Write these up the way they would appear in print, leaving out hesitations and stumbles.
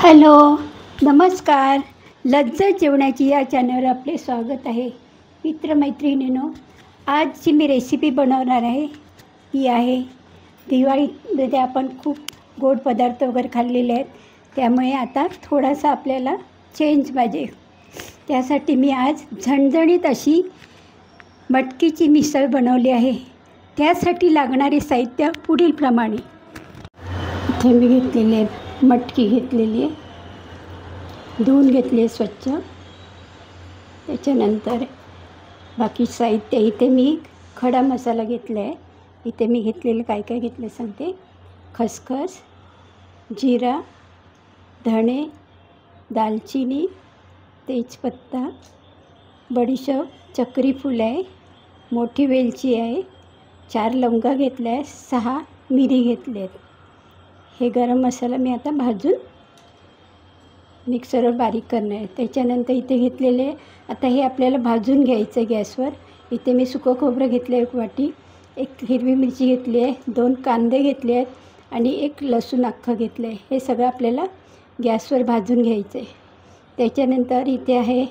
Hello, नमस्कार. लज्जत जेवणाची या चॅनलवर आपले स्वागत आहे. मित्रमैत्रिणींनो, आजची मी रेसिपी बनवणार आहे ती आहे दिवाळीमध्ये आपण खूप गोड पदार्थ वगैरे खाल्लेले आहेत, त्यामुळे आता थोडासा आपल्याला चेंज पाहिजे. त्यासाठी मी आज झणझणीत अशी मटकीची मिसळ बनवली आहे. त्यासाठी लागणारे साहित्य पुढीलप्रमाणे. इथे मी घेतलेले मटकी घेतलेली आहे, धुवून घेतली स्वच्छ. त्याच्यानंतर बाकी साहित्य इथे मी खडा मसाला घेतला आहे. इथे मी घेतलेलं काय काय घेतले सांगते. खसखस, जिरा, धणे, दालचिनी, तेजपत्ता, बडीशेप, चक्री फूल आहे, मोठी वेलची आहे, 4 लवंगा घेतल्या आहे, 6 मिरी घेतले आहेत. हे गरम मसाला मी आता भाजून मिक्सरवर बारीक करणार आहे. त्याच्यानंतर इथे घेतलेले आता हे आपल्याला भाजून घ्यायचं आहे गॅसवर. इथे मी सुकं खोबरं घेतलं आहे 1 वाटी, 1 हिरवी मिरची घेतली आहे, 2 कांदे घेतले आहेत आणि 1 लसूण अख्खं घेतलं आहे. हे सगळं आपल्याला गॅसवर भाजून घ्यायचं आहे. त्याच्यानंतर इथे आहे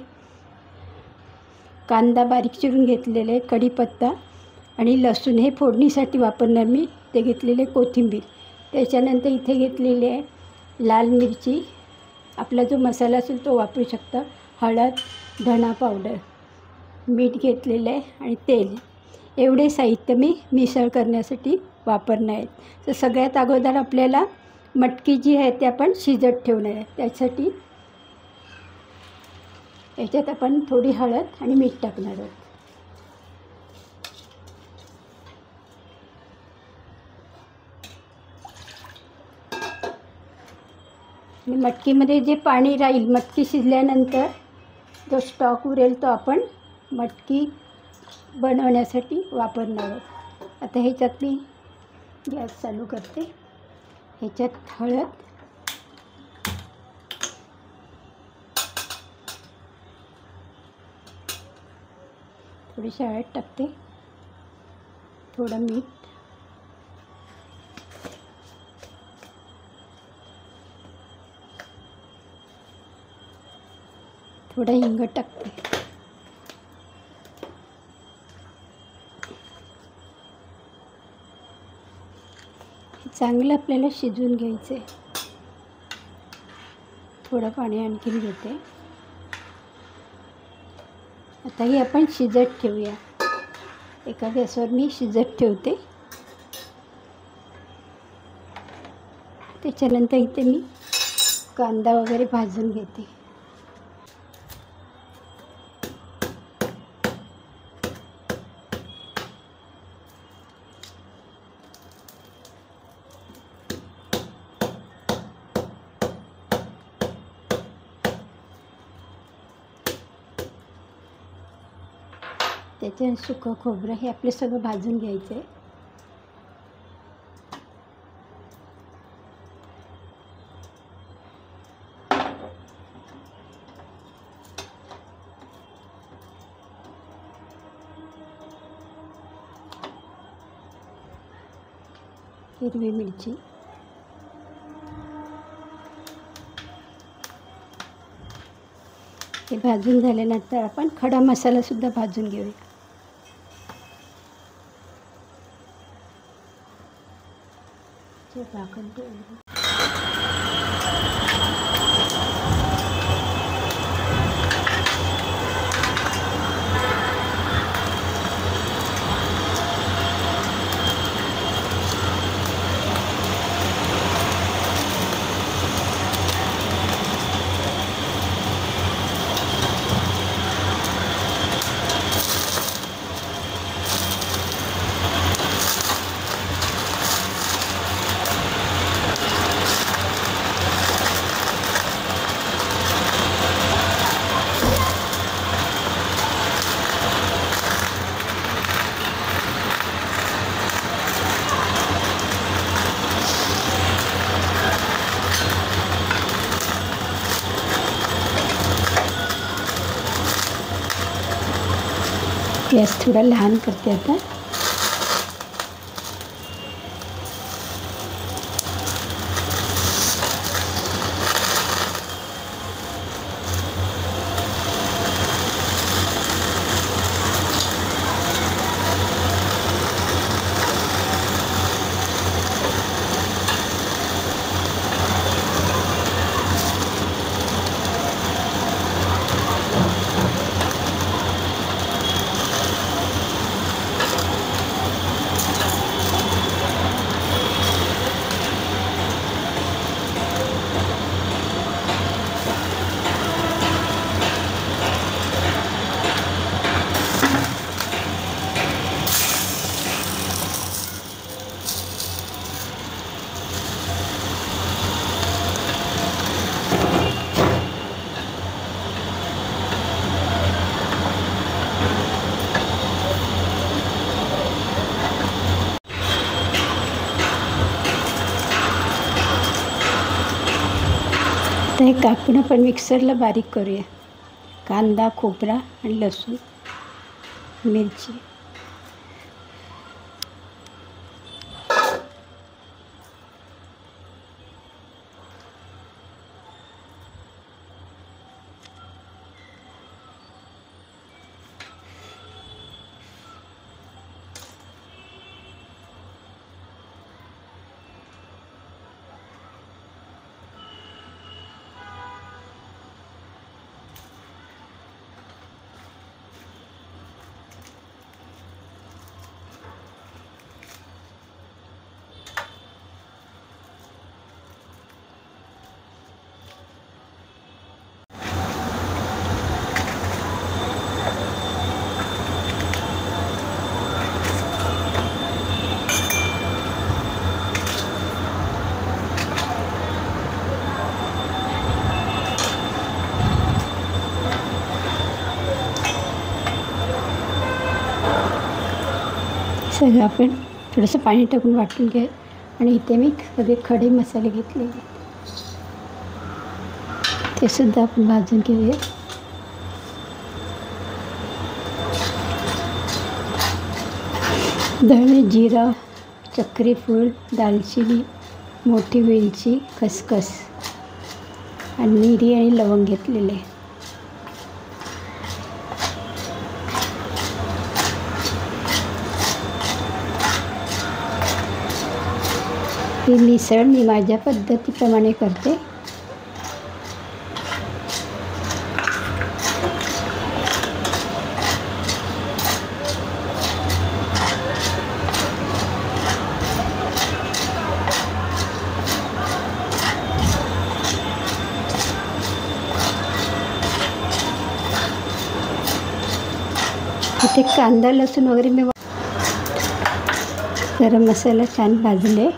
कांदा बारीक चिरून घेतलेले, कढीपत्ता आणि लसूण हे फोडणीसाठी वापरणार मी. ते घेतलेले कोथिंबीर. त्याच्यानंतर इथे घेतलेली आहे लाल मिरची, आपला जो मसाला असेल तो वापरू शकता, हळद, धना पावडर, मीठ घेतलेलं आहे आणि तेल. एवढे साहित्य मी मिसळ करण्यासाठी वापरणार आहेत. तर सगळ्यात अगोदर आपल्याला मटकी जी आहे ते आपण शिजत ठेवणार आहे. त्यासाठी याच्यात आपण थोडी हळद आणि मीठ टाकणार आहोत. आणि मटकीमध्ये जे पाणी राहील, मटकी शिजल्यानंतर जो स्टॉक उरेल तो आपण मटकी बनवण्यासाठी वापरणार आहोत. आता ह्याच्यात मी गॅस चालू करते. ह्याच्यात हळद, थोडीशी हळद टाकते, थोडं मीठ, थोडं हिंग टाकते. चांगलं आपल्याला शिजवून घ्यायचं आहे. थोडं पाणी आणखीन घेते. आता ही आपण शिजत ठेवूया. एका गॅसवर मी शिजत ठेवते. त्याच्यानंतर इथे मी कांदा वगैरे भाजून घेते. त्याच्यात सुकं खोबरं हे आपलं सगळं भाजून घ्यायचं आहे. हिरवी मिरची, हे भाजून झाल्यानंतर आपण खडा मसालासुद्धा भाजून घेऊया. झाकण ठेवूया. गॅस थोडा लहान करते आता. आता हे कापून आपण मिक्सरला बारीक करूया. कांदा, खोबरा आणि लसूण, मिरची. सगळं आपण थोडंसं पाणी टाकून वाटून घ्या. आणि इथे मी सगळे खडे मसाले घेतलेले, ते सुद्धा आपण भाजून घेऊया. धणे, जिरा, चक्रीफूल, दालचिनी, मोठी वेलची, खसखस आणि मिरी आणि लवंग घेतलेले. ही मिसळ मी माझ्या पद्धतीप्रमाणे करते. इथे कांदा, लसूण वगैरे मी गरम मसाला छान भाजले.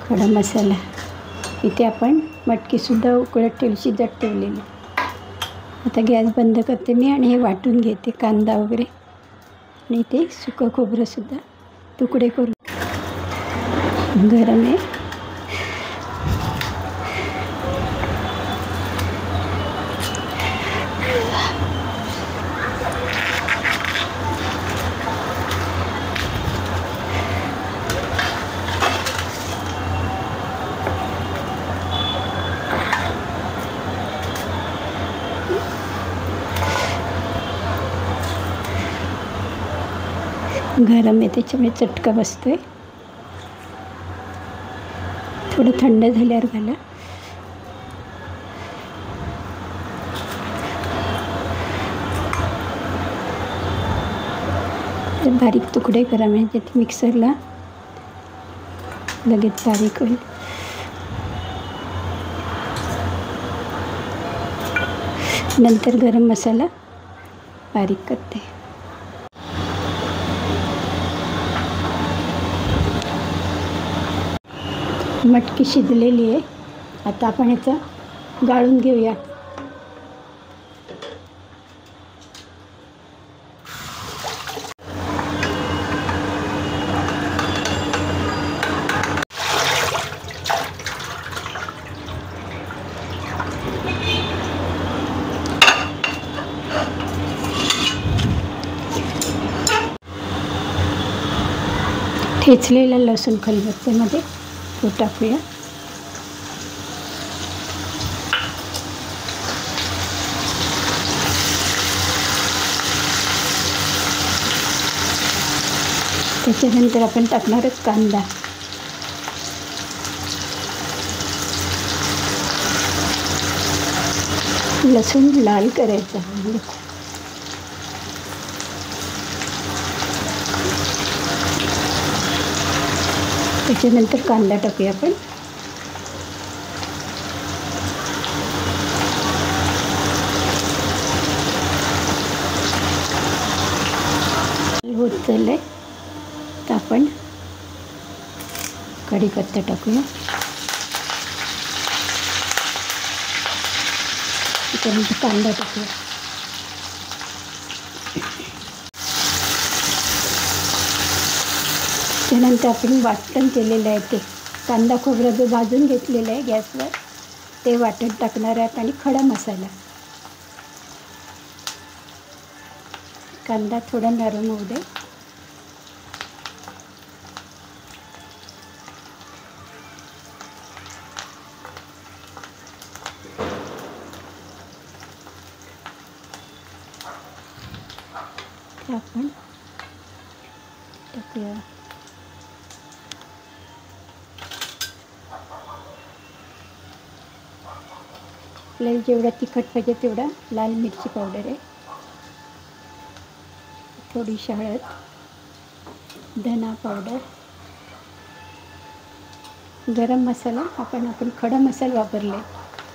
खडा मसाला इथे आपण मटकीसुद्धा उकळत ठेवली, शिजत ठेवलेली. आता गॅस बंद करते मी आणि हे वाटून घेते कांदा वगैरे. आणि ते सुकं खोबरंसुद्धा तुकडे करून गरम आहे. गरम आहे त्याच्यामुळे चटका बसतोय. थोडं थंड झाल्यावर घाला. तर बारीक तुकडे करा म्हणजे ते मिक्सरला लगेच बारीक होईल. नंतर गरम मसाला बारीक करते. मटकी शिजलेली आहे. आता आपण ह्याचा गाळून घेऊया. ठेचलेला लसूण खलबत्त्यामध्ये तो टाकूया. त्याच्यानंतर आपण टाकणारच कांदा. लसूण लाल करायचा. त्याच्यानंतर कांदा टाकूया आपण. होत चाललंय तर आपण कढीपत्ता टाकूया. त्यानंतर कांदा टाकूया. त्यानंतर आपण वाटण केलेलं आहे ते कांदा खोबरं जो भाजून घेतलेलं आहे गॅसवर ते वाटण टाकणार आहेत आणि खडा मसाला. कांदा थोडा नरम होऊ दे. आपण टाकूया. आपल्याला जेवढा तिखट पाहिजे तेवढा लाल मिरची पावडर आहे, थोडीशी हळद, धना पावडर, गरम मसाला. आपण खडा मसाला वापरले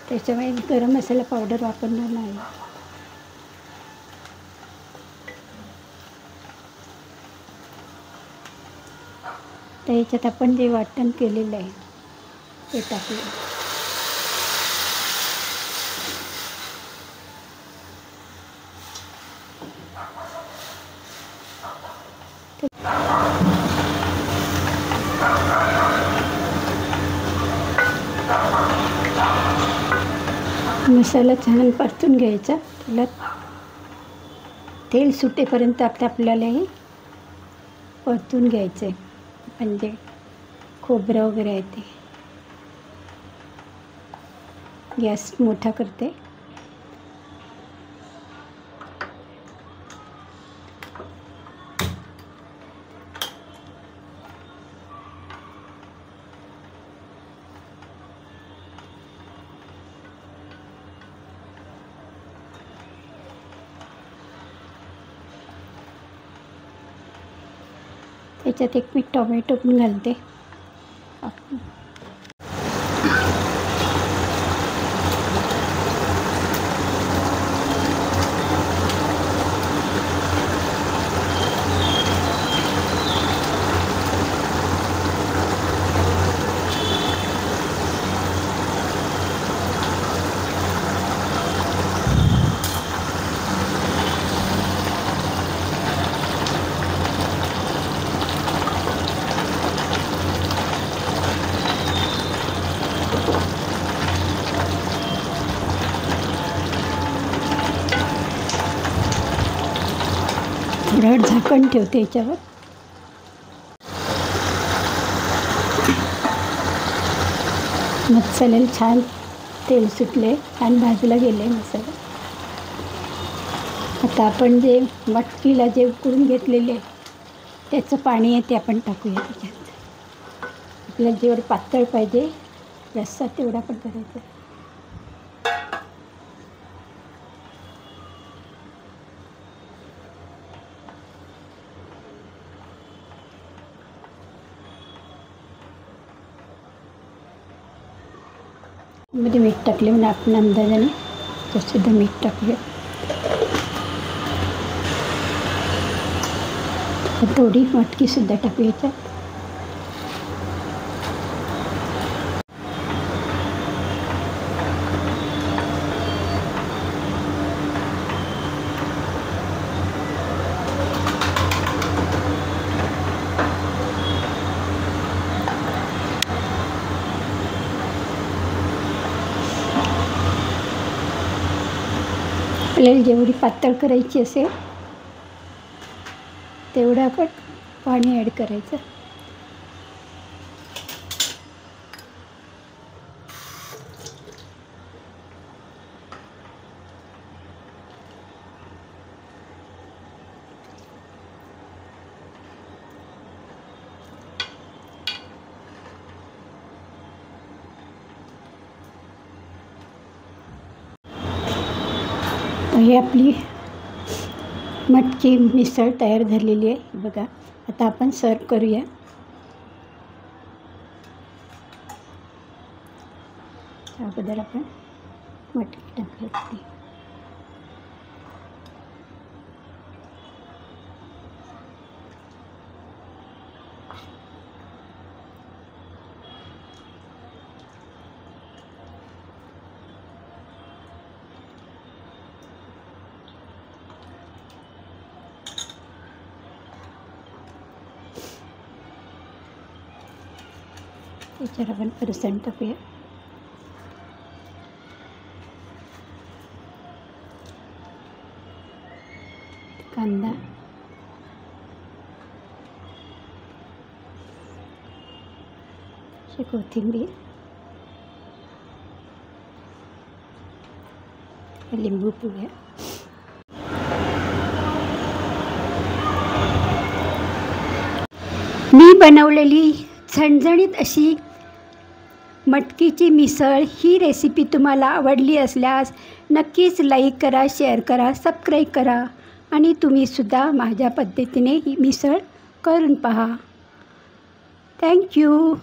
त्याच्यामुळे गरम मसाला पावडर वापरणार नाही. तर याच्यात आपण जे वाटण केलेलं आहे ते टाकूया. मसाला छान परतून घ्यायचा. त्याला तेल सुटेपर्यंत आपल्याला हे परतून घ्यायचं आहे. म्हणजे खोबरं वगैरे आहे ते. गॅस मोठा करते. त्याच्यात एक मी टोमॅटो पण घालते. थोडं झाकण ठेवते याच्यावर. मसाल्याला छान तेल सुटले, छान भाजला गेले मसाला. आता आपण जे मटकीला जे उकळून घेतलेले त्याचं पाणी आहे ते आपण टाकूया त्याच्यात. आपल्याला जेवढं पातळ पाहिजे रस्सा तेवढा पण करायचा. मध्ये मीठ टाकले म्हणून आपण अंदाजाने तसुद्धा मीठ टाकूया. थोडी मटकीसुद्धा टाकूया याच्यात. आपल्याला जेवढी पातळ करायची असेल तेवढं आपण पाणी ॲड करायचं. ही आपली मटकी मिसळ तयार झालेली आहे बघा. आता आपण सर्व करूया. अगोदर आपण मटकी टाकली. त्याच्यावर आपण फरसाण टाकूया. कांदा, कोथिंबीर, लिंबू पिळा, मी बनवलेली झणझणीत अशी मटकीची मिसळ ही रेसिपी तुम्हाला आवडली असल्यास नक्कीच लाईक करा, शेअर करा, सबस्क्राईब करा आणि तुम्हीसुद्धा माझ्या पद्धतीने ही मिसळ करून पहा. थँक्यू.